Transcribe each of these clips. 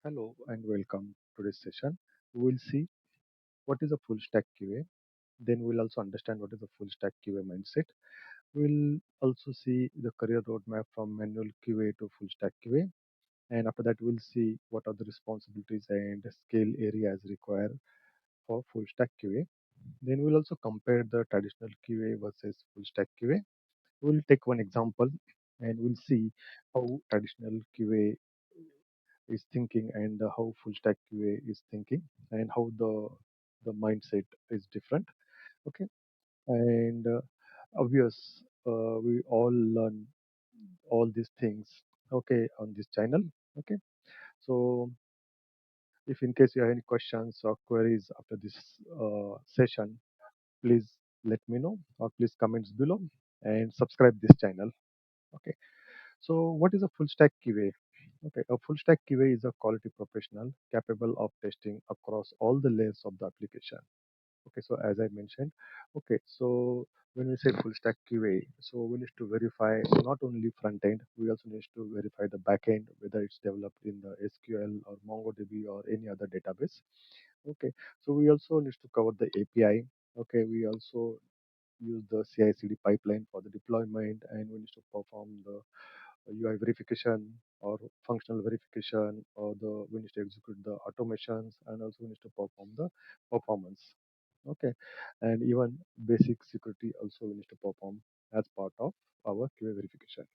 Hello and welcome to this session. We will see what is a full stack QA. Then we'll also understand what is a full stack QA mindset. We'll also see the career roadmap from manual QA to full stack QA. And after that, we'll see what are the responsibilities and skill areas required for full stack QA. Then we'll also compare the traditional QA versus full stack QA. We'll take one example and we'll see how traditional QA is thinking and how full stack QA is thinking and how the mindset is different. Okay, and obvious we all learn all these things. Okay, on this channel. Okay, so if in case you have any questions or queries after this session, please let me know or please comments below and subscribe this channel. Okay, so what is a full stack QA? Okay, a full stack QA is a quality professional capable of testing across all the layers of the application. Okay, so as I mentioned, okay, so when we say full stack QA, so we need to verify not only front end, we also need to verify the back end, whether it's developed in the SQL or MongoDB or any other database. Okay, so we also need to cover the API. Okay, we also use the CI/CD pipeline for the deployment, and we need to perform the UI verification or functional verification, or the we need to execute the automations, and also we need to perform the performance. Okay, and even basic security also we need to perform as part of our QA verification.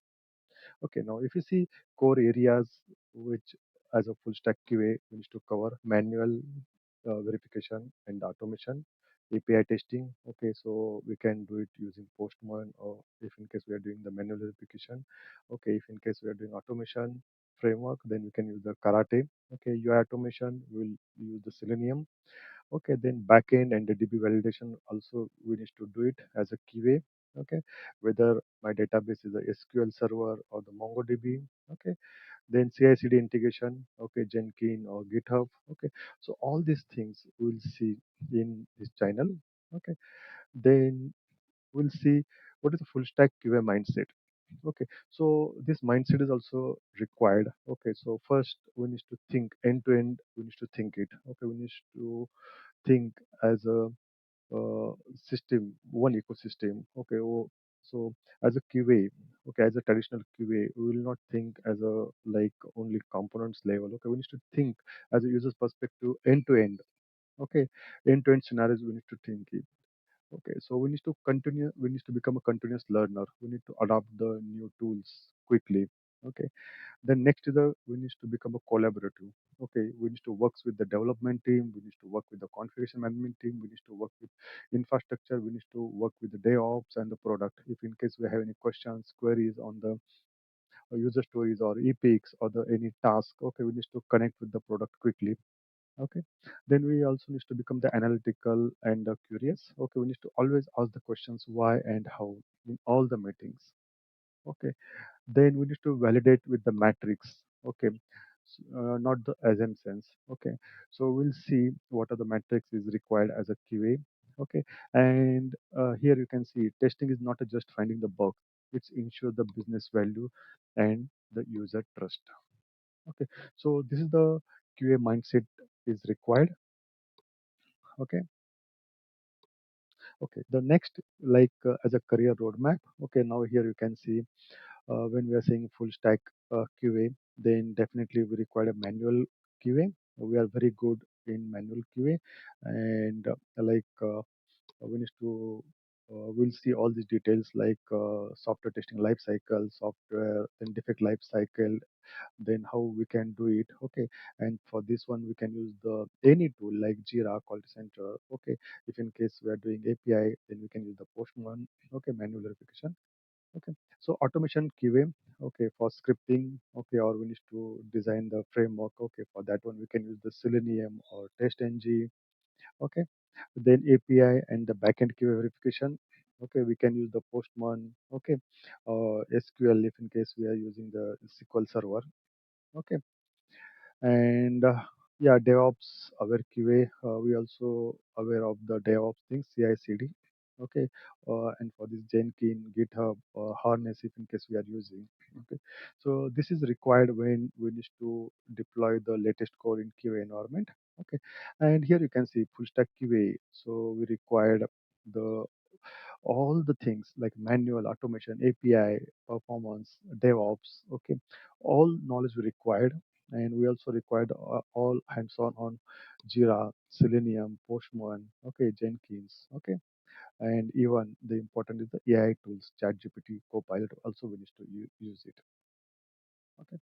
Okay, now if you see core areas which as a full stack QA we need to cover manual verification and automation, API testing. Okay, so we can do it using Postman, or if in case we are doing the manual verification. Okay, if in case we are doing automation framework, then we can use the Karate. Okay, UI automation we'll use the Selenium. Okay, then backend and the DB validation also we need to do it as a QA. Okay, whether my database is a SQL server or the MongoDB. Okay, then CI/CD integration. Okay, Jenkins or GitHub. Okay, so all these things we'll see in this channel. Okay, then we'll see what is the full stack QA mindset. Okay, so this mindset is also required. Okay, so first we need to think end to end. We need to think it. Okay, we need to think as a system, one ecosystem. Okay, so as a QA, okay, as a traditional QA, we will not think as a like only components level. Okay, we need to think as a user's perspective, end to end. Okay, end to end scenarios we need to think it. Okay, so we need to continue. We need to become a continuous learner. We need to adopt the new tools quickly. Okay, then next is the we need to become a collaborative. Okay, we need to work with the development team. We need to work with the configuration management team. We need to work with infrastructure. We need to work with the DevOps and the product. If in case we have any questions, queries on the user stories or epics or the any task, okay, we need to connect with the product quickly. Okay, then we also need to become the analytical and curious. Okay, we need to always ask the questions why and how in all the meetings. Okay, then we need to validate with the matrix. Okay, not the assumptions. Okay, so we'll see what are the metrics is required as a QA. Okay, and here you can see testing is not just finding the bug, it's ensure the business value and the user trust. Okay, so this is the QA mindset is required. Okay, okay, the next like as a career roadmap. Okay, now here you can see when we are saying full stack QA, then definitely we require a manual QA. We are very good in manual QA, and we need to we'll see all these details like software testing life cycle, software then defect life cycle, then how we can do it. Okay, and for this one we can use the any tool like Jira, Quality Center. Okay, if in case we are doing API, then we can use the Postman. Okay, manual verification. Okay, so automation QA, okay, for scripting, okay, or we need to design the framework, okay, for that one we can use the Selenium or TestNG, okay, then API and the backend QA verification, okay, we can use the Postman, okay, SQL if in case we are using the SQL server, okay, and yeah, DevOps aware QA, we also aware of the DevOps things, CI/CD, Okay, and for this Jenkins, GitHub, harness if in case we are using. Okay, so this is required when we need to deploy the latest code in QA environment. Okay, and here you can see full stack QA. So we required the all the things like manual automation, API, performance, DevOps. Okay, all knowledge we required, and we also required all hands-on on Jira, Selenium, Postman. Okay, Jenkins. Okay, and even the important is the AI tools, ChatGPT, Copilot. Also, we need to use it. Okay.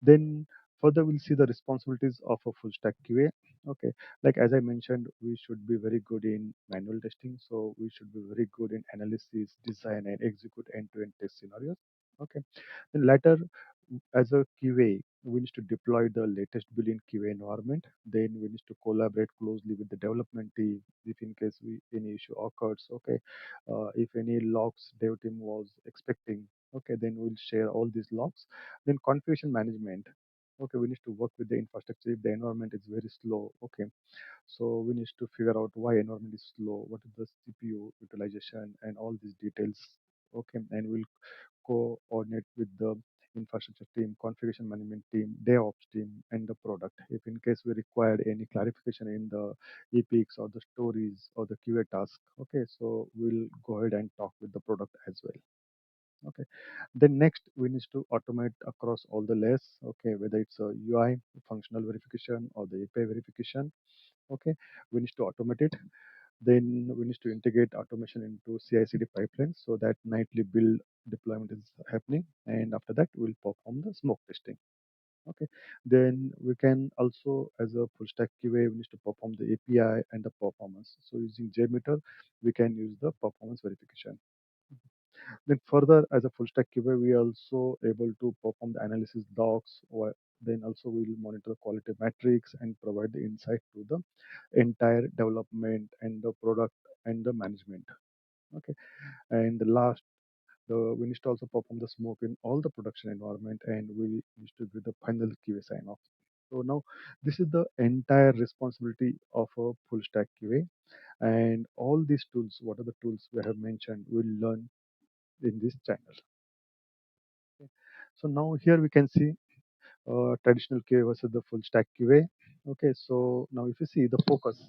Then further we'll see the responsibilities of a full stack QA. Okay, like as I mentioned, we should be very good in manual testing. So we should be very good in analysis, design, and execute end-to-end test scenarios. Okay. Then later, as a QA, we need to deploy the latest build in QA environment. Then we need to collaborate closely with the development team if in case any issue occurs. Okay, if any logs dev team was expecting. Okay, then we'll share all these logs. Then configuration management. Okay, we need to work with the infrastructure if the environment is very slow. Okay, so we need to figure out why environment is slow, what is the CPU utilization, and all these details. Okay, and we'll coordinate with the infrastructure team, configuration management team, DevOps team, and the product. If in case we required any clarification in the epics or the stories or the QA task, okay, so we'll go ahead and talk with the product as well. Okay, then next we need to automate across all the layers. Okay, whether it's a UI, functional verification, or the API verification. Okay, we need to automate it. Then we need to integrate automation into CI/CD pipelines so that nightly build deployment is happening. And after that, we'll perform the smoke testing. Okay. Then we can also, as a full stack QA, we need to perform the API and the performance. So using JMeter, we can use the performance verification. Then further, as a full stack QA, we are also able to perform the analysis docs, or then also we'll monitor the quality metrics and provide the insight to the entire development and the product and the management. Okay, and the last, we need to also perform the smoke in all the production environment, and we need to do the final QA sign off. So now this is the entire responsibility of a full stack QA, and all these tools, what are the tools we have mentioned, we'll learn in this channel. Okay. So now here we can see traditional QA versus the full stack QA. Okay, so now if you see the focus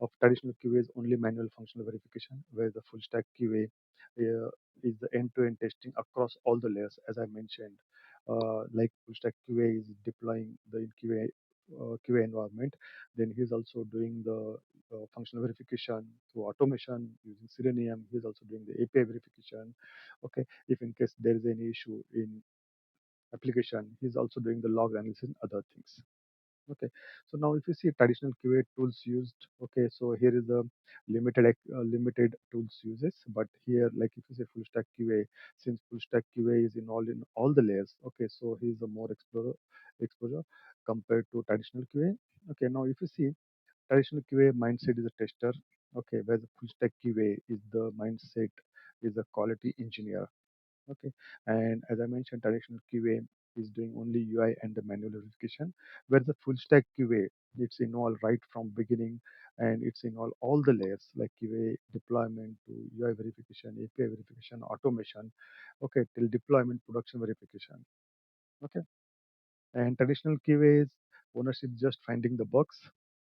of traditional QA is only manual functional verification, where the full stack QA is the end-to-end testing across all the layers, as I mentioned. Like full stack QA is deploying the QA environment, then he's also doing the functional verification through automation using Selenium. He's also doing the API verification. Okay, if in case there is any issue in application, he's also doing the log analysis and other things. Okay, so now if you see traditional QA tools used, okay, so here is the limited tools uses, but here, like if you say full stack QA, since full stack QA is in all the layers, okay, so he's a more exposure compared to traditional QA. Okay, now if you see traditional QA mindset is a tester, okay, where the full stack QA is the mindset is a quality engineer. Okay, and as I mentioned, traditional QA is doing only UI and the manual verification, where the full stack QA it's involved right from beginning, and it's involved all the layers like QA deployment to UI verification, API verification, automation, okay, till deployment production verification. Okay, and traditional QA is ownership just finding the bugs.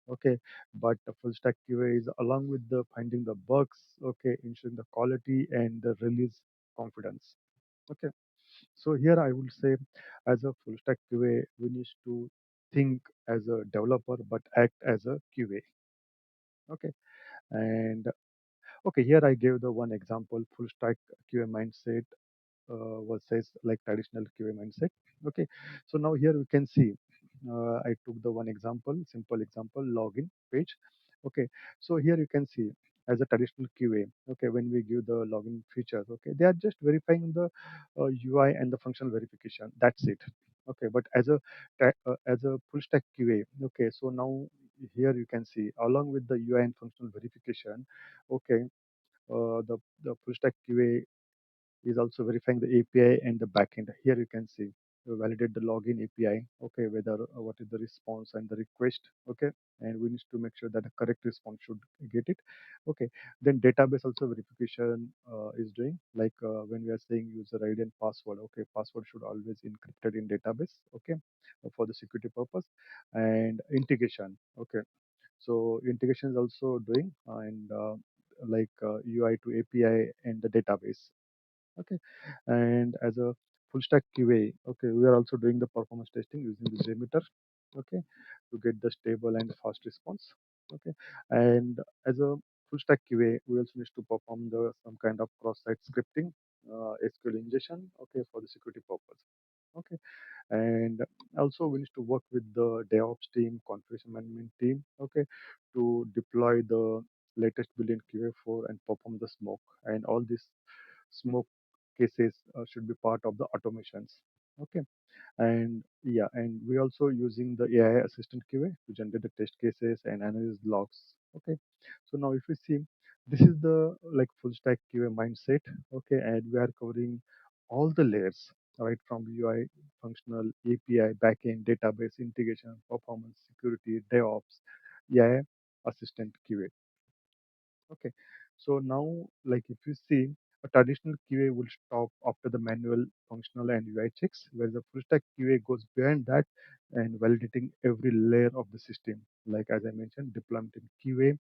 Okay, but the full stack QA is along with the finding the bugs, okay, ensuring the quality and the release confidence. Okay, so here I would say, as a full stack QA, we need to think as a developer but act as a QA. Okay, and okay, here I gave the one example, full stack QA mindset versus like traditional QA mindset. Okay, so now here we can see I took the one example, simple example, login page. Okay, so here you can see as a traditional QA. Okay, when we give the login features, okay, they are just verifying the UI and the functional verification. That's it. Okay, but as a full stack QA, okay, so now here you can see along with the UI and functional verification, okay, the full stack QA is also verifying the API and the backend. Here you can see. validate the login API, okay, whether what is the response and the request, okay, and we need to make sure that the correct response should get it, okay. Then database also verification is doing, like when we are saying user ID and password, okay, password should always encrypted in database, okay, for the security purpose, and integration, okay. So integration is also doing, and like UI to API and the database, okay. And as a full stack QA, okay, we are also doing the performance testing using the JMeter, okay, to get the stable and fast response, okay. And as a full stack QA, we also need to perform the some kind of cross-site scripting, SQL ingestion, okay, for the security purpose, okay. And also we need to work with the DevOps team, configuration management team, okay, to deploy the latest build in QA4 and perform the smoke, and all these smoke cases should be part of the automations, okay. And yeah, and we also using the AI assistant QA to generate the test cases and analyze logs, okay. So now if we see, this is the like full stack QA mindset, okay, and we are covering all the layers, right, from UI, functional, API, backend, database, integration, performance, security, DevOps, AI assistant QA. Okay. So now, like if you see, a traditional QA will stop after the manual, functional, and UI checks, whereas the full stack QA goes beyond that and validating every layer of the system. Like as I mentioned, deployment in QA,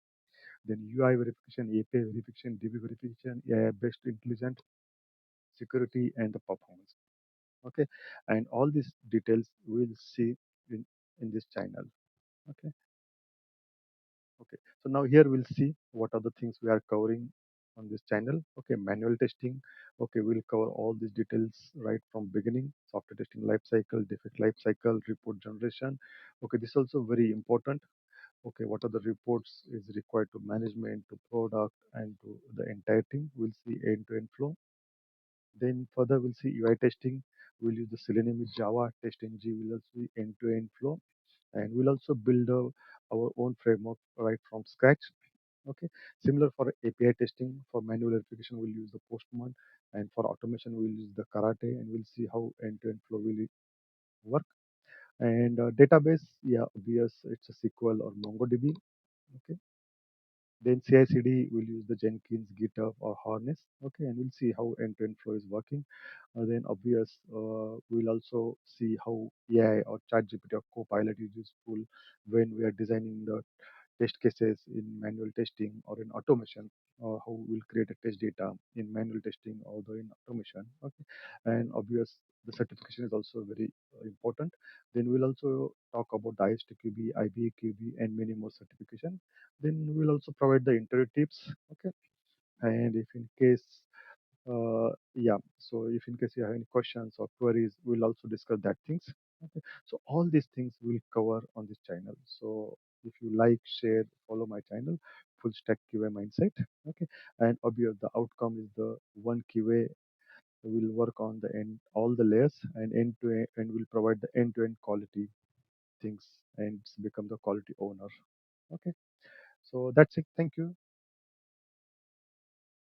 then UI verification, API verification, DB verification, AI-based intelligent security, and the performance. Okay, and all these details we'll see in this channel. Okay. Okay, so now here we'll see what are the things we are covering on this channel. Okay, manual testing. Okay, we'll cover all these details right from beginning, software testing life cycle, defect life cycle, report generation. Okay, this is also very important. Okay, what are the reports is required to management, to product, and to the entire team. We'll see end-to-end flow. Then further we'll see UI testing. We'll use the Selenium with Java, TestNG will also be end-to-end flow, and we'll also build our own framework right from scratch. Okay, similar for API testing, for manual verification we'll use the Postman, and for automation we'll use the Karate, and we'll see how end-to-end flow will work. And database, yeah, obvious, it's a SQL or MongoDB. Okay, then CI/CD we'll use the Jenkins, GitHub, or Harness. Okay, and we'll see how end-to-end flow is working. Then obvious, we'll also see how AI or ChatGPT or Copilot is useful when we are designing the test cases in manual testing or in automation, or how we'll create a test data in manual testing or in automation. Okay, and obvious, the certification is also very important. Then we'll also talk about the ISTQB, IBAQB, and many more certification. Then we'll also provide the interview tips. Okay, and if in case yeah, so if in case you have any questions or queries, we'll also discuss that things. Okay, so all these things we'll cover on this channel. So if you like, share, follow my channel, full stack QA mindset. Okay, and obvious the outcome is the one QA will work on the end all the layers and end to end, and will provide the end to end quality things and become the quality owner. Okay, so that's it. Thank you.